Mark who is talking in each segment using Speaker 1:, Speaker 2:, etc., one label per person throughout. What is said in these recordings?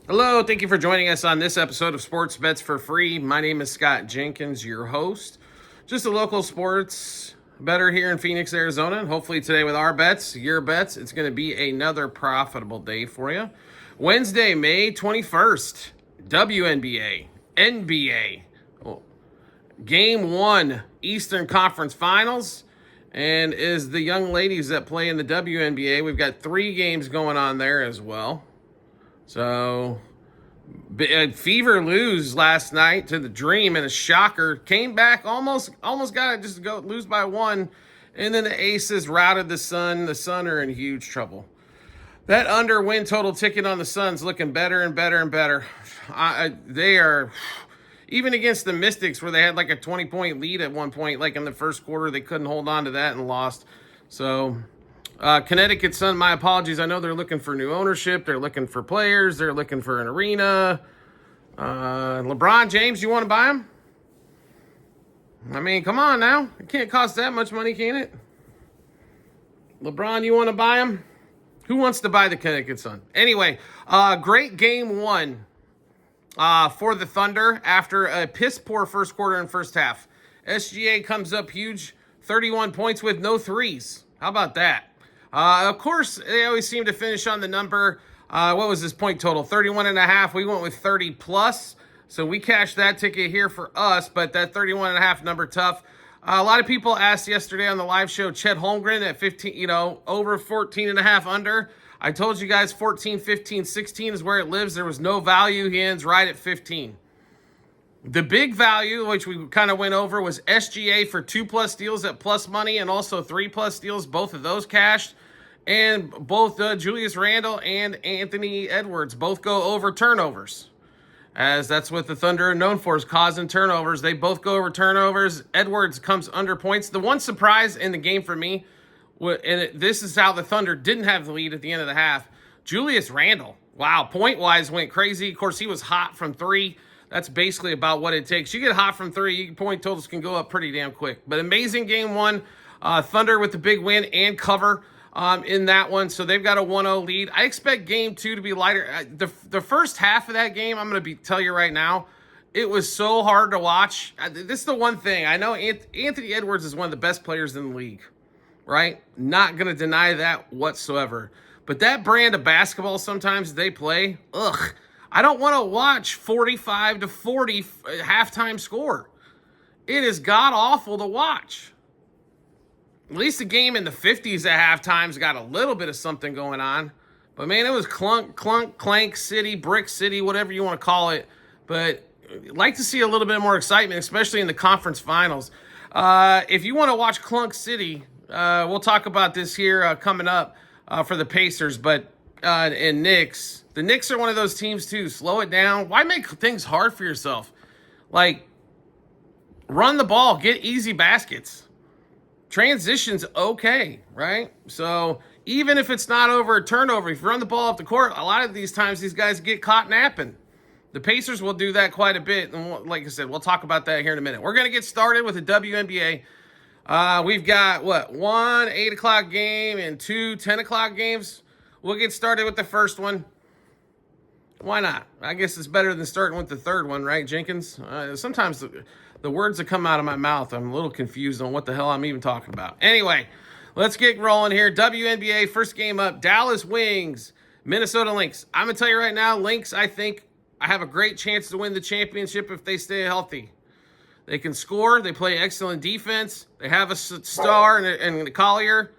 Speaker 1: Hello, thank you for joining us on this episode of Sports Bets for Free. My name is Scott Jenkins, your host. Just a local sports bettor here in Phoenix, Arizona. And hopefully today with our bets, your bets, it's going to be another profitable day for you. Wednesday, May 21st, WNBA, NBA, Game 1, Eastern Conference Finals. And is the young ladies that play in the WNBA, we've got 3 games going on there as well. So, Fever lose last night to the Dream and a shocker. Came back, almost got it, just to go lose by 1. And then the Aces routed the Sun. The Sun are in huge trouble. That under win total ticket on the Suns looking better and better and better. They are, even against the Mystics where they had like a 20-point lead at one point, like in the first quarter, they couldn't hold on to that and lost. So, Connecticut Sun, my apologies. I know they're looking for new ownership. They're looking for players. They're looking for an arena. LeBron James, you want to buy him? I mean, come on now. It can't cost that much money, can it? LeBron, you want to buy him? Who wants to buy the Connecticut Sun? Anyway, great game 1 for the Thunder after a piss-poor first quarter and first half. SGA comes up huge, 31 points with no threes. How about that? Of course, they always seem to finish on the number. What was this point total? 31.5. We went with 30 plus. So we cashed that ticket here for us, but that 31.5 number tough. A lot of people asked yesterday on the live show, Chet Holmgren at 15, over 14.5 under. I told you guys 14, 15, 16 is where it lives. There was no value. He ends right at 15. The big value, which we kind of went over, was SGA for 2+ deals at plus money and also 3+ deals. Both of those cashed. And both Julius Randle and Anthony Edwards both go over turnovers. As that's what the Thunder are known for, is causing turnovers. They both go over turnovers. Edwards comes under points. The one surprise in the game for me, this is how the Thunder didn't have the lead at the end of the half. Julius Randle, wow, point-wise went crazy. Of course, he was hot from 3. That's basically about what it takes. You get hot from 3, point totals can go up pretty damn quick. But amazing game 1. Thunder with the big win and cover in that one. So they've got a 1-0 lead. I expect game 2 to be lighter. The first half of that game, I'm going to tell you right now, it was so hard to watch. This is the one thing. I know Anthony Edwards is one of the best players in the league, right? Not going to deny that whatsoever. But that brand of basketball sometimes they play, I don't want to watch 45-40 halftime score. It is god-awful to watch. At least the game in the 50s at halftime's got a little bit of something going on. But, man, it was clunk, clank city, brick city, whatever you want to call it. But I'd like to see a little bit more excitement, especially in the conference finals. If you want to watch Clunk City, we'll talk about this here coming up for the Pacers. But and Knicks. The Knicks are one of those teams, too. Slow it down. Why make things hard for yourself? Like, run the ball. Get easy baskets. Transition's okay, right? So, even if it's not over a turnover, if you run the ball off the court, a lot of these times these guys get caught napping. The Pacers will do that quite a bit. And like I said, we'll talk about that here in a minute. We're going to get started with the WNBA. We've got, 1 8 o'clock game and 2 10 o'clock games. We'll get started with the first one. Why not? I guess it's better than starting with the third one, right, Jenkins? Sometimes the words that come out of my mouth, I'm a little confused on what the hell I'm even talking about. Anyway, let's get rolling here. WNBA, first game up, Dallas Wings, Minnesota Lynx. I'm going to tell you right now, Lynx, I think I have a great chance to win the championship if they stay healthy. They can score. They play excellent defense. They have a star in Collier.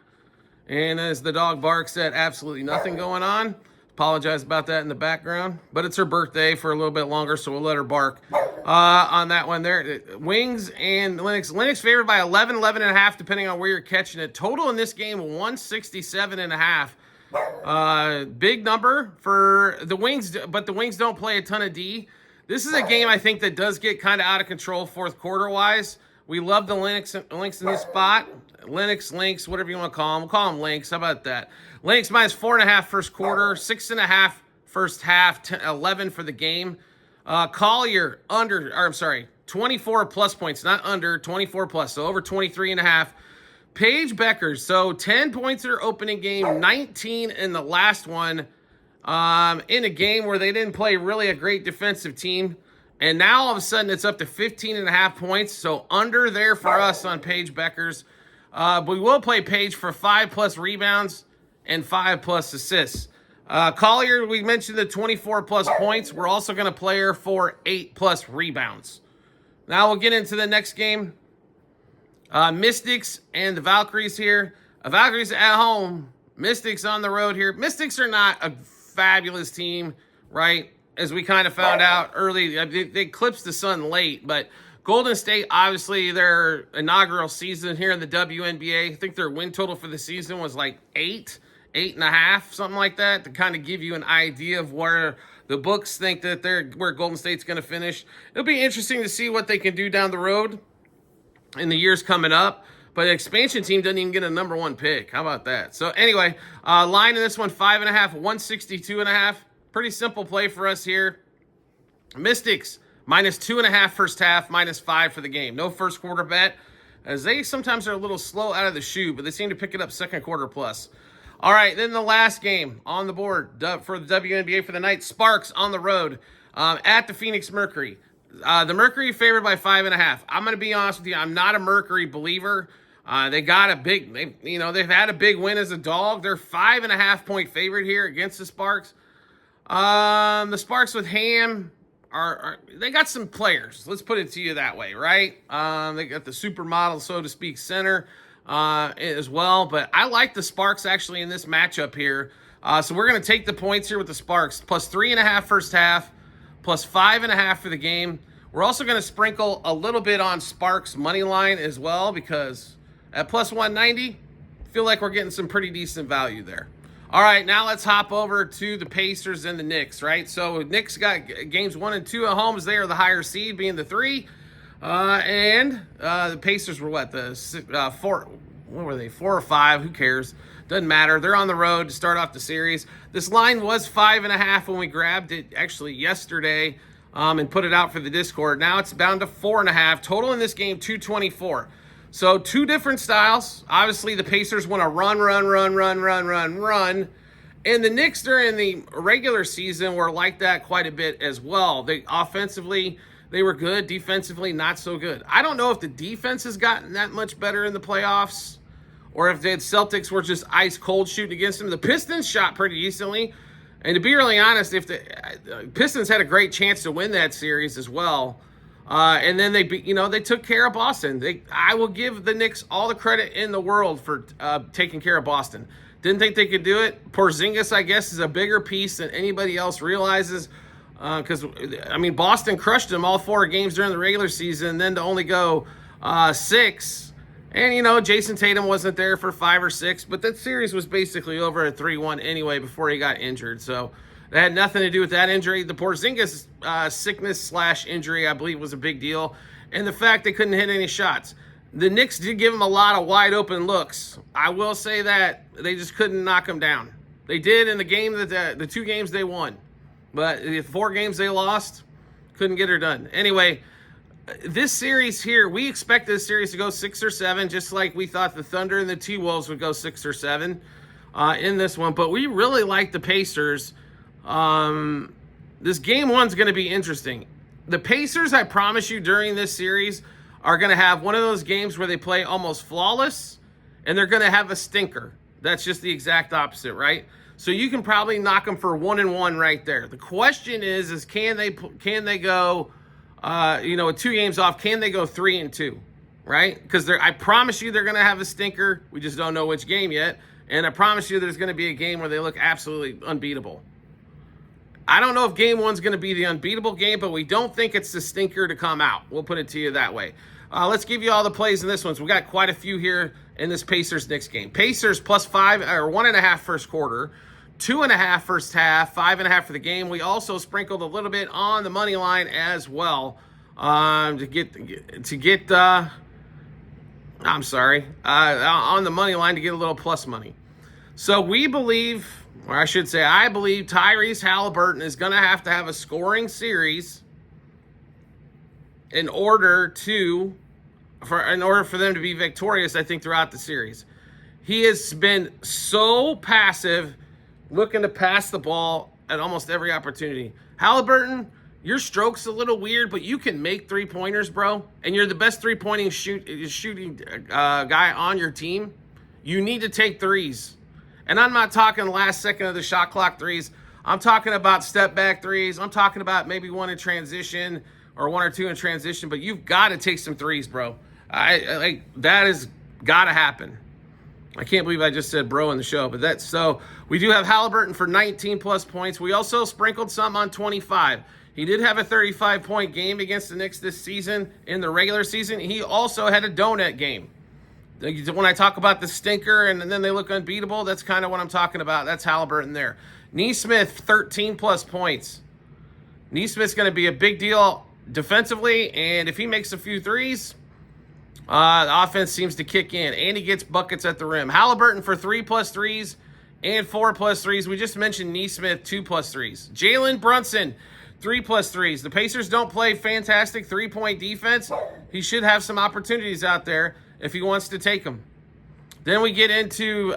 Speaker 1: And as the dog barks at, absolutely nothing going on. Apologize about that in the background. But it's her birthday for a little bit longer, so we'll let her bark on that one there. Wings and Lynx. Lynx favored by 11, 11.5, depending on where you're catching it. Total in this game, 167.5. Big number for the Wings, but the Wings don't play a ton of D. This is a game I think that does get kind of out of control fourth quarter-wise. We love the Lynx in this spot. Lynx, whatever you want to call them. We'll call them Lynx. How about that? Lynx minus 4.5 first quarter, 6.5 first half, 11 for the game. Collier 24 plus points, not under, 24 plus, so over 23.5. Paige Beckers, so 10 points in her opening game, 19 in the last one. in a game where they didn't play really a great defensive team. And now all of a sudden it's up to 15.5 points. So under there for us on Paige Beckers. We will play Paige for 5+ rebounds and 5+ assists. Collier, we mentioned the 24+ points. We're also going to play her for 8+ rebounds. Now we'll get into the next game. Mystics and the Valkyries here. Valkyries at home. Mystics on the road here. Mystics are not a fabulous team, right? As we kind of found out early. They eclipsed the sun late, but Golden State, obviously, their inaugural season here in the WNBA, I think their win total for the season was like 8.5, something like that, to kind of give you an idea of where the books think that where Golden State's going to finish. It'll be interesting to see what they can do down the road in the years coming up. But the expansion team doesn't even get a #1 pick. How about that? So anyway, line in this one, 5.5, 162.5. Pretty simple play for us here. Mystics, -2.5 first half, -5 for the game. No first quarter bet, as they sometimes are a little slow out of the chute, but they seem to pick it up second quarter plus. All right, then the last game on the board for the WNBA for the night, Sparks on the road at the Phoenix Mercury. The Mercury favored by 5.5. I'm going to be honest with you, I'm not a Mercury believer. They've had a big win as a dog. They're 5.5 point favorite here against the Sparks. The Sparks with Ham they got some players. Let's put it to you that way, right? They got the supermodel, so to speak, center as well. But I like the Sparks actually in this matchup here. So we're going to take the points here with the Sparks. +3.5 first half, +5.5 for the game. We're also going to sprinkle a little bit on Sparks money line as well, because at +190, I feel like we're getting some pretty decent value there. All right, now let's hop over to the Pacers and the Knicks, right? So Knicks got games 1 and 2 at home, as they are the higher seed, being the 3. And the Pacers were what? The 4, what were they? 4 or 5, who cares? Doesn't matter. They're on the road to start off the series. This line was 5.5 when we grabbed it actually yesterday and put it out for the Discord. Now it's down to 4.5. Total in this game, 224. So two different styles. Obviously, the Pacers want to run. And the Knicks during the regular season were like that quite a bit as well. Offensively, they were good. Defensively, not so good. I don't know if the defense has gotten that much better in the playoffs, or if the Celtics were just ice cold shooting against them. The Pistons shot pretty decently. And to be really honest, if the Pistons had a great chance to win that series as well. And then they took care of Boston. I will give the Knicks all the credit in the world for taking care of Boston. Didn't think they could do it. Porzingis, I guess, is a bigger piece than anybody else realizes. Because, Boston crushed them all 4 games during the regular season, and then to only go 6. And, Jason Tatum wasn't there for 5 or 6. But that series was basically over at 3-1 anyway before he got injured. So that had nothing to do with that injury. The Porzingis sickness/injury, I believe, was a big deal. And the fact they couldn't hit any shots. The Knicks did give them a lot of wide open looks. I will say that. They just couldn't knock them down. They did in the game, the 2 games they won. But the 4 games they lost, couldn't get her done. Anyway, this series here, we expect this series to go 6 or 7, just like we thought the Thunder and the T-Wolves would go 6 or 7 in this one. But we really like the Pacers. This game 1's going to be interesting. The Pacers, I promise you, during this series are going to have one of those games where they play almost flawless, and they're going to have a stinker. That's just the exact opposite, right? So you can probably knock them for 1-1 right there. The question is can they go, with 2 games off, can they go 3-2, right? Because I promise you they're going to have a stinker. We just don't know which game yet. And I promise you there's going to be a game where they look absolutely unbeatable. I don't know if game 1's going to be the unbeatable game, but we don't think it's the stinker to come out. We'll put it to you that way. Let's give you all the plays in this one. So we got quite a few here in this Pacers-Knicks game. Pacers +5 or 1.5 first quarter, 2.5 first half, 5.5 for the game. We also sprinkled a little bit on the money line as well on the money line to get a little plus money. So we believe, or I should say, I believe Tyrese Halliburton is going to have a scoring series in order for them to be victorious, I think, throughout the series. He has been so passive, looking to pass the ball at almost every opportunity. Halliburton, your stroke's a little weird, but you can make three-pointers, bro, and you're the best three-pointing shooting guy on your team. You need to take threes. And I'm not talking last second of the shot clock threes. I'm talking about step-back threes. I'm talking about maybe one in transition or one or two in transition, but you've got to take some threes, bro. That has got to happen. I can't believe I just said bro in the show, but that's so. We do have Halliburton for 19-plus points. We also sprinkled some on 25. He did have a 35-point game against the Knicks this season in the regular season. He also had a donut game. When I talk about the stinker and then they look unbeatable, that's kind of what I'm talking about. That's Halliburton there. Nesmith, 13-plus points. Nesmith's going to be a big deal defensively, and if he makes a few threes, the offense seems to kick in, and he gets buckets at the rim. Halliburton for 3+ threes and 4+ threes. We just mentioned Nesmith, 2+ threes. Jalen Brunson, 3+ threes. The Pacers don't play fantastic three-point defense. He should have some opportunities out there if he wants to take them. Then we get into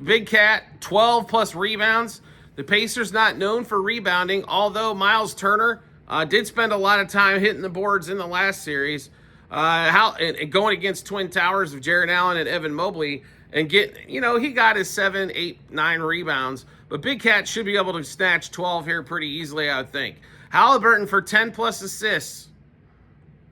Speaker 1: Big Cat, 12+ rebounds. The Pacers not known for rebounding, although Miles Turner did spend a lot of time hitting the boards in the last series. Going against twin towers of Jarrett Allen and Evan Mobley, and he got his 7, 8, 9 rebounds, but Big Cat should be able to snatch 12 here pretty easily, I would think. Halliburton for 10+ assists.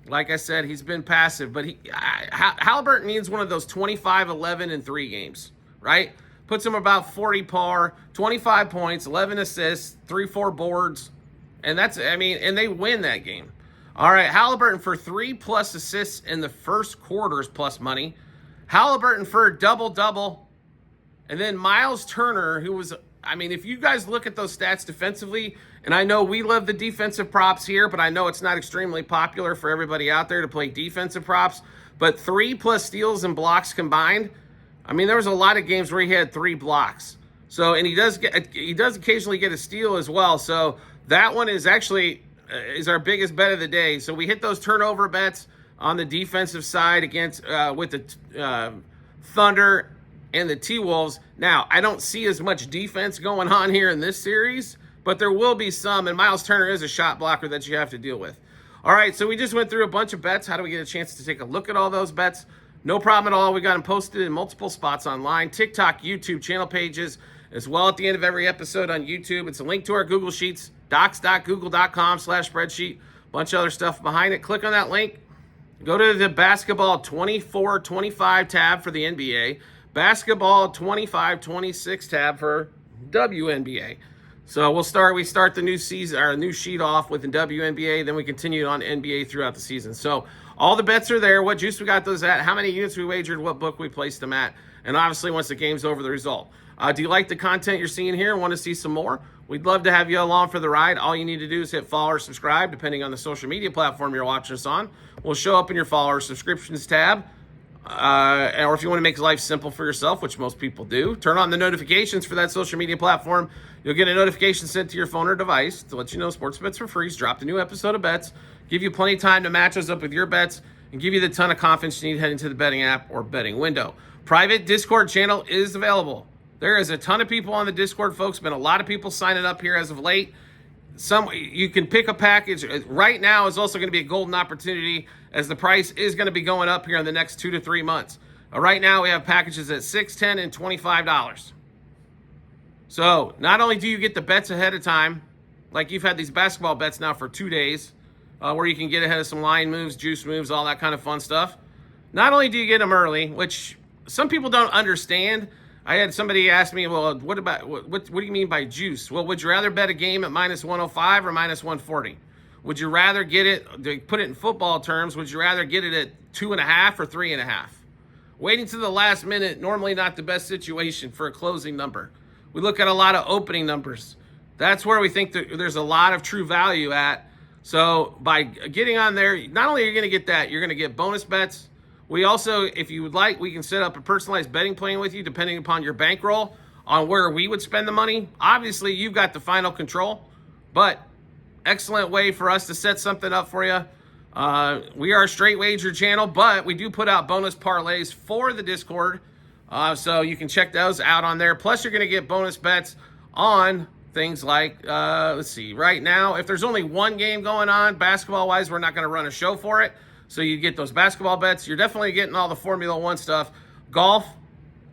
Speaker 1: Like I said, he's been passive, but Halliburton needs one of those 25, 11, and 3 games, right? Puts him about 40 par, 25 points, 11 assists, 3, 4 boards, and and they win that game. All right, Halliburton for 3+ assists in the first quarters plus money. Halliburton for a double-double. And then Miles Turner, who was, if you guys look at those stats defensively, and I know we love the defensive props here, but I know it's not extremely popular for everybody out there to play defensive props, but 3+ steals and blocks combined, there was a lot of games where he had 3 blocks. So, and he does occasionally get a steal as well. So that one is actually is our biggest bet of the day. So we hit those turnover bets on the defensive side against with the Thunder and the T-Wolves. Now, I don't see as much defense going on here in this series, but there will be some, and Miles Turner is a shot blocker that you have to deal with. All right, so we just went through a bunch of bets. How do we get a chance to take a look at all those bets? No problem at all. We got them posted in multiple spots online, TikTok, YouTube channel pages, as well at the end of every episode on YouTube. It's a link to our Google Sheets, docs.google.com/spreadsheet. Bunch of other stuff behind it. Click on that link. Go to the basketball 24-25 tab for the NBA, basketball 25-26 tab for WNBA. So we start the new season, our new sheet off with the WNBA, then we continue on NBA throughout the season. So all the bets are there. What juice we got those at, how many units we wagered, what book we placed them at, and obviously once the game's over, the result. Do you like the content you're seeing here and want to see some more? We'd love to have you along for the ride. All you need to do is hit follow or subscribe, depending on the social media platform you're watching us on. We'll show up in your follow or subscriptions tab. Or if you want to make life simple for yourself, which most people do, turn on the notifications for that social media platform. You'll get a notification sent to your phone or device to let you know Sports Bets for Free dropped a new episode of bets, give you plenty of time to match us up with your bets, and give you the ton of confidence you need heading to the betting app or betting window. Private Discord channel is available. There is a ton of people on the Discord, folks. Been a lot of people signing up here as of late. You can pick a package. Right now is also going to be a golden opportunity as the price is going to be going up here in the next 2 to 3 months. Right now we have packages at $6, $10, and $25. So not only do you get the bets ahead of time, like you've had these basketball bets now for 2 days, where you can get ahead of some line moves, juice moves, all that kind of fun stuff. Not only do you get them early, which some people don't understand. I had somebody ask me, well, what do you mean by juice? Well, would you rather bet a game at -105 or -140? Would you rather get it, to put it in football terms, would you rather get it at 2.5 or 3.5? Waiting to the last minute, normally not the best situation for a closing number. We look at a lot of opening numbers. That's where we think that there's a lot of true value at. So by getting on there, not only are you going to get that, you're going to get bonus bets. We also, if you would like, we can set up a personalized betting plan with you depending upon your bankroll on where we would spend the money. Obviously, you've got the final control, but excellent way for us to set something up for you. We are a straight wager channel, but we do put out bonus parlays for the Discord, so you can check those out on there. Plus, you're going to get bonus bets on things like, let's see, right now, if there's only one game going on, basketball-wise, we're not going to run a show for it. So you get those basketball bets. You're definitely getting all the Formula One stuff, golf,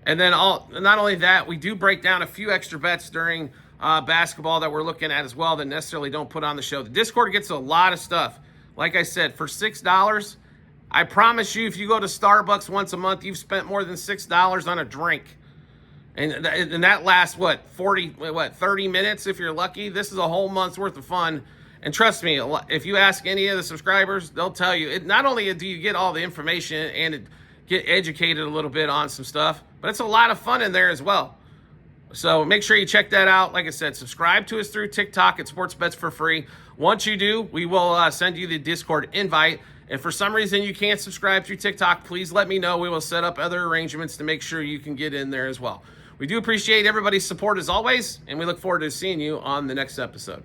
Speaker 1: and then not only that, we do break down a few extra bets during basketball that we're looking at as well that necessarily don't put on the show. The Discord gets a lot of stuff. Like I said, for $6, I promise you, if you go to Starbucks once a month, you've spent more than $6 on a drink. And that lasts, 30 minutes if you're lucky. This is a whole month's worth of fun. And trust me, if you ask any of the subscribers, they'll tell you, not only do you get all the information and get educated a little bit on some stuff, but it's a lot of fun in there as well. So make sure you check that out. Like I said, subscribe to us through TikTok at Sports Bets for free. Once you do, we will send you the Discord invite. If for some reason you can't subscribe through TikTok, please let me know. We will set up other arrangements to make sure you can get in there as well. We do appreciate everybody's support as always, and we look forward to seeing you on the next episode.